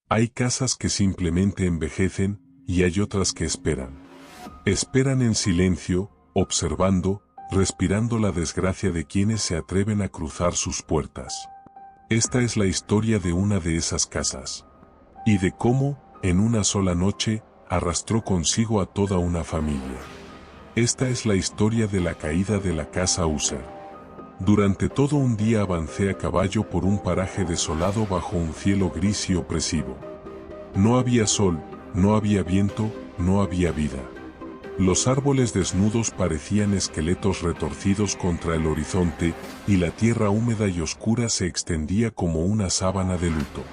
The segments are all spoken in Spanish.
Hay casas que simplemente envejecen, y hay otras que esperan. Esperan en silencio, observando, respirando la desgracia de quienes se atreven a cruzar sus puertas. Esta es la historia de una de esas casas. Y de cómo, en una sola noche, arrastró consigo a toda una familia. Esta es la historia de la caída de la casa User. Durante todo un día avancé a caballo por un paraje desolado bajo un cielo gris y opresivo. No había sol, no había viento, no había vida. Los árboles desnudos parecían esqueletos retorcidos contra el horizonte, y la tierra húmeda y oscura se extendía como una sábana de luto.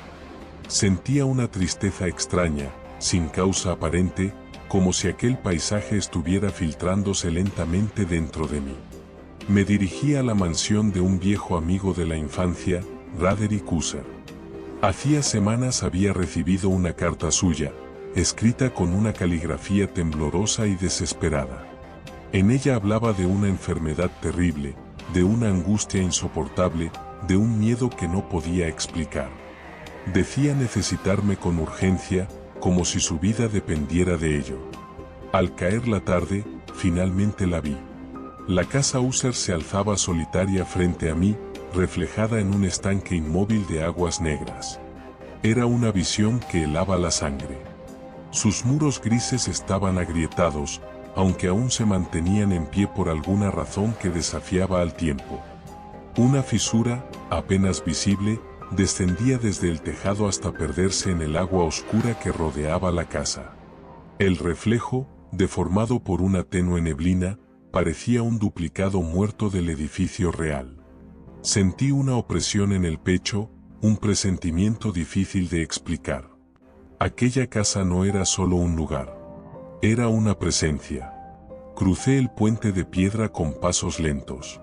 Sentía una tristeza extraña, sin causa aparente, como si aquel paisaje estuviera filtrándose lentamente dentro de mí. Me dirigí a la mansión de un viejo amigo de la infancia, Raderick User. Hacía semanas había recibido una carta suya, escrita con una caligrafía temblorosa y desesperada. En ella hablaba de una enfermedad terrible, de una angustia insoportable, de un miedo que no podía explicar. Decía necesitarme con urgencia, como si su vida dependiera de ello. Al caer la tarde, finalmente la vi. La casa User se alzaba solitaria frente a mí, reflejada en un estanque inmóvil de aguas negras. Era una visión que helaba la sangre. Sus muros grises estaban agrietados, aunque aún se mantenían en pie por alguna razón que desafiaba al tiempo. Una fisura, apenas visible, descendía desde el tejado hasta perderse en el agua oscura que rodeaba la casa. El reflejo, deformado por una tenue neblina, parecía un duplicado muerto del edificio real. Sentí una opresión en el pecho, un presentimiento difícil de explicar. Aquella casa no era solo un lugar. Era una presencia. Crucé el puente de piedra con pasos lentos.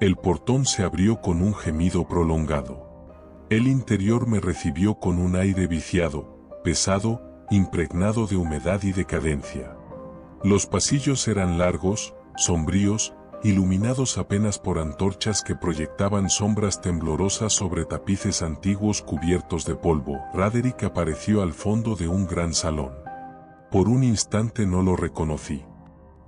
El portón se abrió con un gemido prolongado. El interior me recibió con un aire viciado, pesado, impregnado de humedad y decadencia. Los pasillos eran largos, sombríos, iluminados apenas por antorchas que proyectaban sombras temblorosas sobre tapices antiguos cubiertos de polvo. Raderick apareció al fondo de un gran salón. Por un instante no lo reconocí.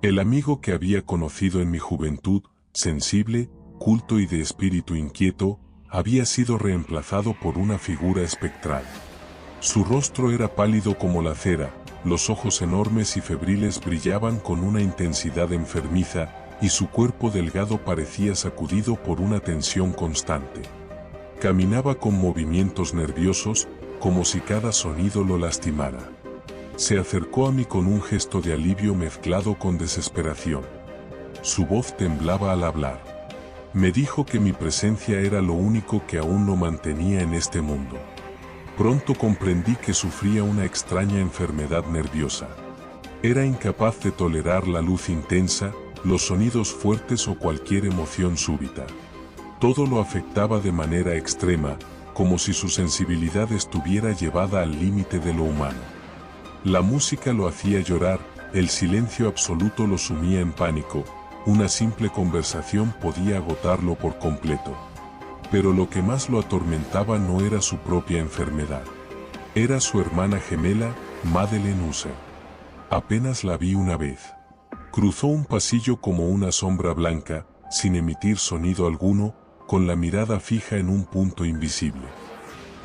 El amigo que había conocido en mi juventud, sensible, culto y de espíritu inquieto, había sido reemplazado por una figura espectral. Su rostro era pálido como la cera, los ojos enormes y febriles brillaban con una intensidad enfermiza, y su cuerpo delgado parecía sacudido por una tensión constante. Caminaba con movimientos nerviosos, como si cada sonido lo lastimara. Se acercó a mí con un gesto de alivio mezclado con desesperación. Su voz temblaba al hablar. Me dijo que mi presencia era lo único que aún lo mantenía en este mundo. Pronto comprendí que sufría una extraña enfermedad nerviosa. Era incapaz de tolerar la luz intensa, los sonidos fuertes o cualquier emoción súbita. Todo lo afectaba de manera extrema, como si su sensibilidad estuviera llevada al límite de lo humano. La música lo hacía llorar, el silencio absoluto lo sumía en pánico, una simple conversación podía agotarlo por completo. Pero lo que más lo atormentaba no era su propia enfermedad. Era su hermana gemela, Madeleine User. Apenas la vi una vez. Cruzó un pasillo como una sombra blanca, sin emitir sonido alguno, con la mirada fija en un punto invisible.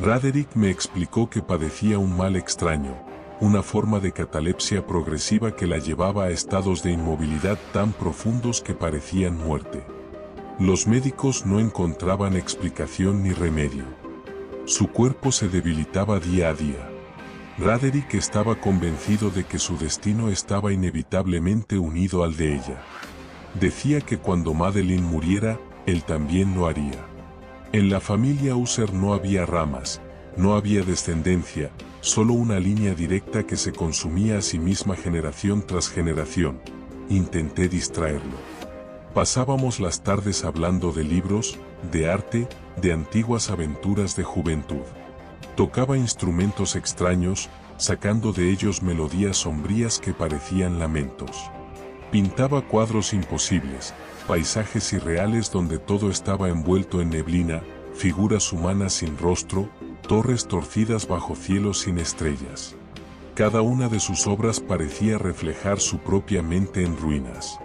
Raderick me explicó que padecía un mal extraño, una forma de catalepsia progresiva que la llevaba a estados de inmovilidad tan profundos que parecían muerte. Los médicos no encontraban explicación ni remedio. Su cuerpo se debilitaba día a día. Raderick estaba convencido de que su destino estaba inevitablemente unido al de ella. Decía que cuando Madeleine muriera, él también lo haría. En la familia User no había ramas, no había descendencia, solo una línea directa que se consumía a sí misma generación tras generación. Intenté distraerlo. Pasábamos las tardes hablando de libros, de arte, de antiguas aventuras de juventud. Tocaba instrumentos extraños, sacando de ellos melodías sombrías que parecían lamentos. Pintaba cuadros imposibles, paisajes irreales donde todo estaba envuelto en neblina, figuras humanas sin rostro, torres torcidas bajo cielos sin estrellas. Cada una de sus obras parecía reflejar su propia mente en ruinas.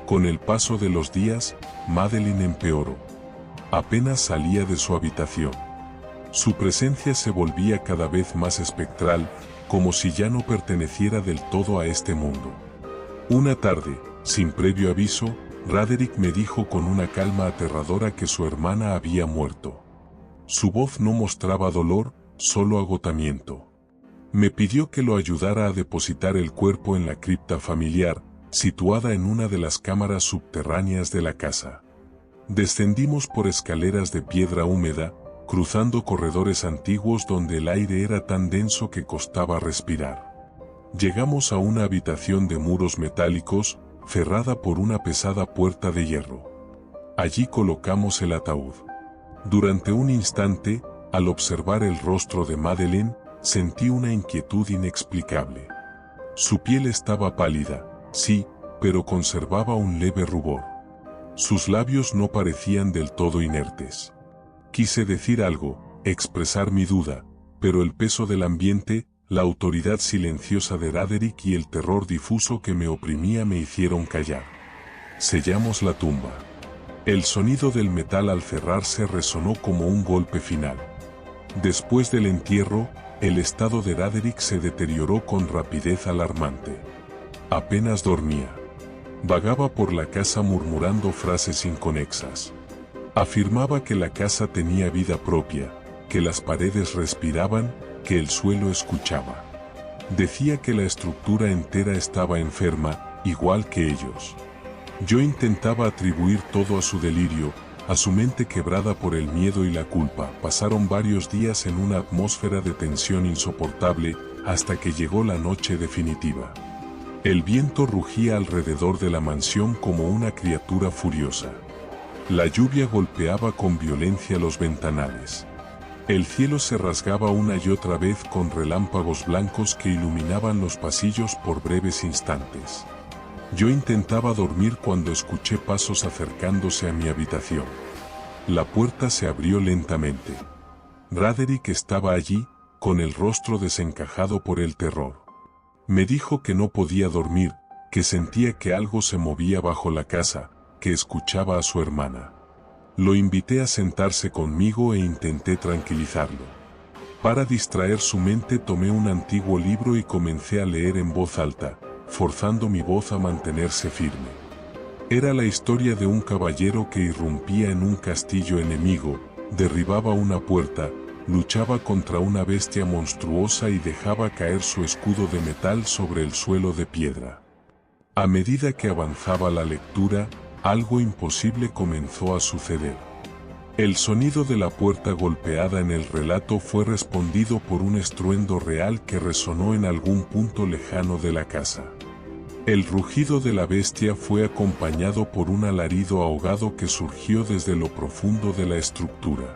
Con el paso de los días, Madeleine empeoró. Apenas salía de su habitación. Su presencia se volvía cada vez más espectral, como si ya no perteneciera del todo a este mundo. Una tarde, sin previo aviso, Roderick me dijo con una calma aterradora que su hermana había muerto. Su voz no mostraba dolor, solo agotamiento. Me pidió que lo ayudara a depositar el cuerpo en la cripta familiar, situada en una de las cámaras subterráneas de la casa. Descendimos por escaleras de piedra húmeda, cruzando corredores antiguos donde el aire era tan denso que costaba respirar. Llegamos a una habitación de muros metálicos, cerrada por una pesada puerta de hierro. Allí colocamos el ataúd. Durante un instante, al observar el rostro de Madeleine, sentí una inquietud inexplicable. Su piel estaba pálida, sí, pero conservaba un leve rubor. Sus labios no parecían del todo inertes. Quise decir algo, expresar mi duda, pero el peso del ambiente, la autoridad silenciosa de Roderick y el terror difuso que me oprimía me hicieron callar. Sellamos la tumba. El sonido del metal al cerrarse resonó como un golpe final. Después del entierro, el estado de Roderick se deterioró con rapidez alarmante. Apenas dormía. Vagaba por la casa murmurando frases inconexas. Afirmaba que la casa tenía vida propia, que las paredes respiraban, que el suelo escuchaba. Decía que la estructura entera estaba enferma, igual que ellos. Yo intentaba atribuir todo a su delirio, a su mente quebrada por el miedo y la culpa. Pasaron varios días en una atmósfera de tensión insoportable, hasta que llegó la noche definitiva. El viento rugía alrededor de la mansión como una criatura furiosa. La lluvia golpeaba con violencia los ventanales. El cielo se rasgaba una y otra vez con relámpagos blancos que iluminaban los pasillos por breves instantes. Yo intentaba dormir cuando escuché pasos acercándose a mi habitación. La puerta se abrió lentamente. Roderick estaba allí, con el rostro desencajado por el terror. Me dijo que no podía dormir, que sentía que algo se movía bajo la casa, que escuchaba a su hermana. Lo invité a sentarse conmigo e intenté tranquilizarlo. Para distraer su mente tomé un antiguo libro y comencé a leer en voz alta, forzando mi voz a mantenerse firme. Era la historia de un caballero que irrumpía en un castillo enemigo, derribaba una puerta, luchaba contra una bestia monstruosa y dejaba caer su escudo de metal sobre el suelo de piedra. A medida que avanzaba la lectura, algo imposible comenzó a suceder. El sonido de la puerta golpeada en el relato fue respondido por un estruendo real que resonó en algún punto lejano de la casa. El rugido de la bestia fue acompañado por un alarido ahogado que surgió desde lo profundo de la estructura.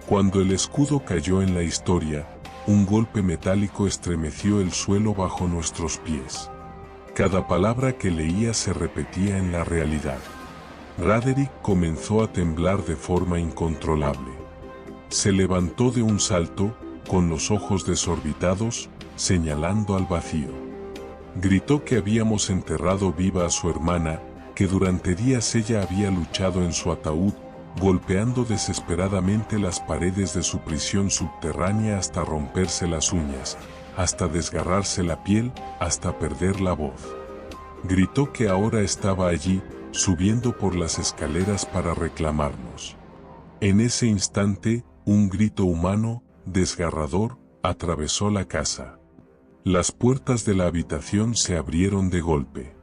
Cuando el escudo cayó en la historia, un golpe metálico estremeció el suelo bajo nuestros pies. Cada palabra que leía se repetía en la realidad. Roderick comenzó a temblar de forma incontrolable. Se levantó de un salto, con los ojos desorbitados, señalando al vacío. Gritó que habíamos enterrado viva a su hermana, que durante días ella había luchado en su ataúd, golpeando desesperadamente las paredes de su prisión subterránea hasta romperse las uñas, hasta desgarrarse la piel, hasta perder la voz. Gritó que ahora estaba allí, subiendo por las escaleras para reclamarnos. En ese instante, un grito humano, desgarrador, atravesó la casa. Las puertas de la habitación se abrieron de golpe.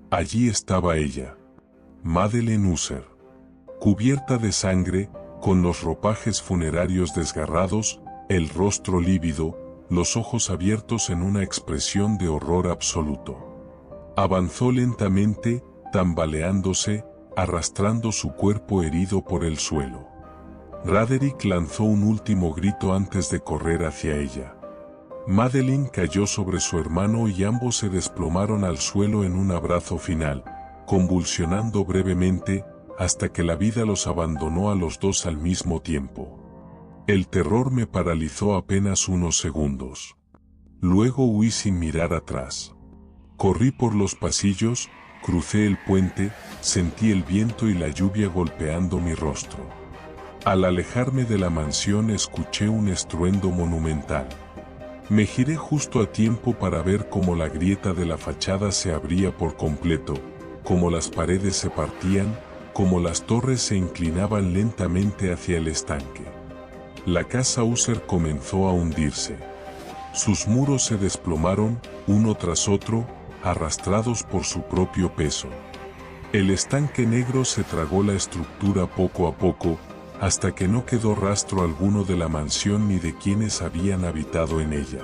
Allí estaba ella, Madeleine Usher. Cubierta de sangre, con los ropajes funerarios desgarrados, el rostro lívido, los ojos abiertos en una expresión de horror absoluto. Avanzó lentamente, tambaleándose, arrastrando su cuerpo herido por el suelo. Roderick lanzó un último grito antes de correr hacia ella. Madeleine cayó sobre su hermano y ambos se desplomaron al suelo en un abrazo final, convulsionando brevemente, hasta que la vida los abandonó a los dos al mismo tiempo. El terror me paralizó apenas unos segundos. Luego huí sin mirar atrás. Corrí por los pasillos, crucé el puente, sentí el viento y la lluvia golpeando mi rostro. Al alejarme de la mansión escuché un estruendo monumental. Me giré justo a tiempo para ver cómo la grieta de la fachada se abría por completo, cómo las paredes se partían, cómo las torres se inclinaban lentamente hacia el estanque. La casa User comenzó a hundirse. Sus muros se desplomaron, uno tras otro, arrastrados por su propio peso. El estanque negro se tragó la estructura poco a poco, hasta que no quedó rastro alguno de la mansión ni de quienes habían habitado en ella.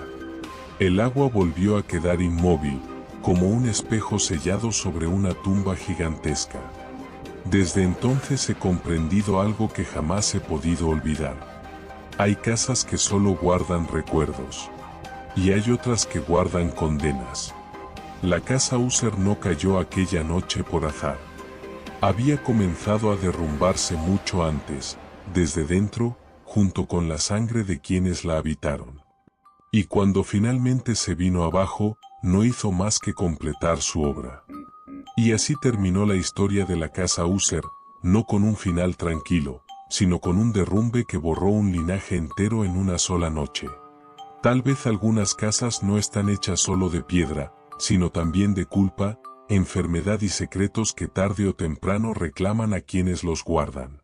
El agua volvió a quedar inmóvil, como un espejo sellado sobre una tumba gigantesca. Desde entonces he comprendido algo que jamás he podido olvidar. Hay casas que solo guardan recuerdos. Y hay otras que guardan condenas. La casa User no cayó aquella noche por azar. Había comenzado a derrumbarse mucho antes, desde dentro, junto con la sangre de quienes la habitaron. Y cuando finalmente se vino abajo, no hizo más que completar su obra. Y así terminó la historia de la casa User, no con un final tranquilo, sino con un derrumbe que borró un linaje entero en una sola noche. Tal vez algunas casas no están hechas solo de piedra, sino también de culpa, enfermedad y secretos que tarde o temprano reclaman a quienes los guardan.